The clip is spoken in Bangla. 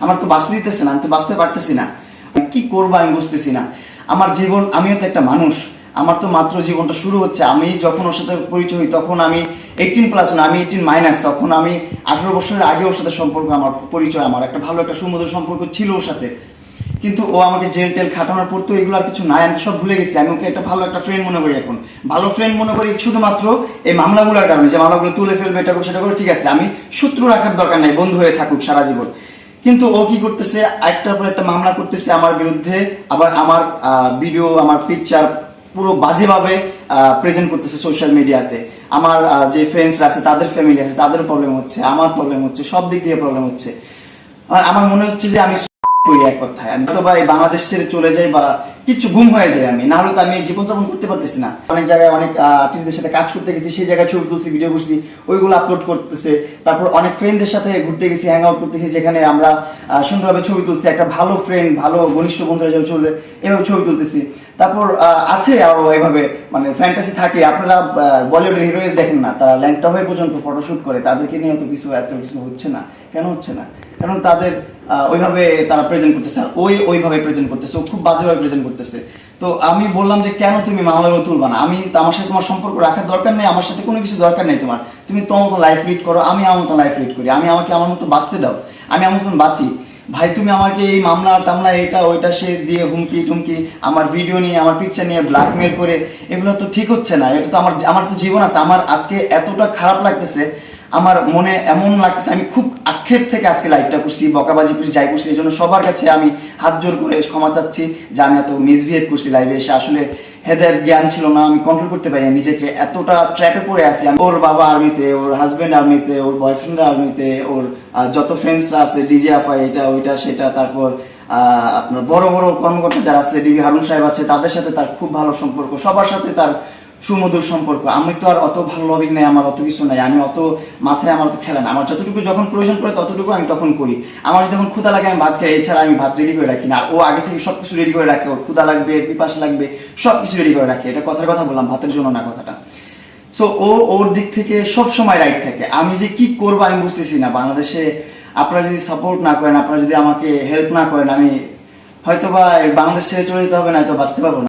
আমার তো বাঁচতে দিতেছে না, আমি তো বাঁচতে পারতেছি না, কি করবো আমি বুঝতেছি না। আমার জীবন, আমিও তো একটা মানুষ, আমার তো মাত্র জীবনটা শুরু হচ্ছে। আমি যখন ওর সাথে পরিচয় হই তখন আমি 18+ না, আমি 18-, তখন আমি 18 বছরের আগে ওর সাথে সম্পর্ক, আমার পরিচয়, আমার একটা ভালো একটা সুমধুর সম্পর্ক ছিল ওর সাথে। কিন্তু ও আমাকে জেল টেল খাটানোর পর তো এগুলো আর কিছু নাই, আমি সব ভুলে গেছি। আমি ওকে একটা ভালো একটা ফ্রেন্ড মনে করি, এখন ভালো ফ্রেন্ড মনে করি শুধুমাত্র এই মামলাগুলোর কারণে, যে মামলাগুলো তুলে ফেলবে, এটা করবে সেটা করবে, ঠিক আছে, আমি শত্রু রাখার দরকার নাই, বন্ধু হয়ে থাকুক সারা জীবন। কিন্তু ও কি করতেছে, একটার পর একটা মামলা করতেছে আমার বিরুদ্ধে, আবার আমার ভিডিও, আমার পিকচার পুরো বাজেভাবে প্রেজেন্ট করতেছে সোশ্যাল মিডিয়াতে। আমার যে ফ্রেন্ডসরা আছে, তাদের ফ্যামিলি আছে, তাদের প্রবলেম হচ্ছে, আমার প্রবলেম হচ্ছে, সব দিক দিয়ে প্রবলেম হচ্ছে। আর আমার মনে হচ্ছে যে আমি করি, এক কথায় আমি তো ভাই বাংলাদেশ ছেড়ে চলে যাই বা কিছু গুম হয়ে যায়, আমি না হলে তো আমি জীবনযাপন করতে পারতেছি না। অনেক জায়গায় অনেক আর্টিস্টদের সাথে কাজ করতে গেছি, সেই জায়গায় ছবি তুলছি, ভিডিও করছি, ওইগুলো আপলোড করতেছে। তারপর অনেক ফ্রেন্ডদের সাথে ঘুরতে গেছি, হ্যাং আউট করতে গেছি, যেখানে আমরা সুন্দরভাবে ছবি তুলছি, একটা ভালো ফ্রেন্ড, ভালো ঘনিষ্ঠ বন্ধুরা যেভাবে চলবে এভাবে ছবি তুলতেছি। তারপর আছে আরো এভাবে, মানে ফ্যান্টাসি থাকে। আপনারা বলিউডের হিরোইন দেখেন না, তারা ল্যাংটা হয়ে পর্যন্ত ফটোশুট করে, তাদেরকে নিয়ে এত কিছু হচ্ছে না। কেন হচ্ছে না? কারণ তাদের ওইভাবে তারা প্রেজেন্ট করতেছে, আর ওইভাবে প্রেজেন্ট করতেছে, ও খুব বাজেভাবে প্রেজেন্ট করতেছে। তো আমি বললাম যে কেন তুমি মামলাগুলো তুলবা না? আমি আমার সাথে তোমার সম্পর্ক রাখার দরকার নেই, আমার সাথে কোনো কিছু দরকার নেই তোমার, তুমি তোমার মতো লাইফ লিড করো, আমি আমার মতো লাইফ লিড করি, আমি আমাকে আমার মতো বাঁচতে দাও, আমি আমার মতন বাঁচি। ভাই তুমি আমাকে এই মামলা টামলা এটা ওইটা সে দিয়ে হুমকি টুমকি, আমার ভিডিও নিয়ে, আমার পিকচার নিয়ে ব্ল্যাকমেল করে, এগুলো তো ঠিক হচ্ছে না। এটা তো আমার তো জীবন আছে। আমার আজকে এতটা খারাপ লাগতেছে, আমার মনে এমন লাগতেছে, আমি খুব আক্ষেপ থেকে আজকে লাইফটা করছি, বকাবাজি করছি, যাই করছি, এই জন্য সবার কাছে আমি হাত জোর করে ক্ষমা চাচ্ছি যে আমি এত মিসবিহেভ করছি লাইভে এসে। আসলে হেদায়ের জ্ঞান ছিল না, আমি কন্ট্রোল করতে পারি নিজেকে, এতটা ট্র্যাপে পড়ে আছি। ওর বাবা আর্মিতে, ওর হাজবেন্ড আর্মিতে, ওর বয়ফ্রেন্ড আর্মিতে, ওর যত ফ্রেন্ডসরা আছে, ডিজে আফাই, এটা ওইটা সেটা, তারপর আপনার বড় বড় কর্মকর্তা যারা আছে, ডিবি হারুন সাহেব আছে, তাদের সাথে তার খুব ভালো সম্পর্ক, সবার সাথে তার সুমধুর সম্পর্ক। আমি তো আর অত ভালো লবিং নাই, আমার অত কিছু নাই, আমি অত মাথায় আমার অত খেলা না। আমার যতটুকু যখন প্রয়োজন পড়ে ততটুকু আমি তখন করি। আমার যখন ক্ষুধা লাগে আমি ভাত খাই, এছাড়া আমি ভাত রেডি করে রাখি না। আর ও আগে থেকে সবকিছু রেডি করে রাখে, ওর ক্ষুধা লাগবে, পিপাস লাগবে, সবকিছু রেডি করে রাখে। এটা কথার কথা বললাম, ভাতের জন্য না কথাটা। সো ওর দিক থেকে সব সময় রাইট থাকে। আমি যে কি করবো আমি বুঝতেছি না। বাংলাদেশে আপনারা যদি সাপোর্ট না করেন, আপনারা যদি আমাকে হেল্প না করেন, আমি হয়তো বা বাংলাদেশ ছেড়ে চলে যেতে হবে, না তো বাঁচতে পারবো না।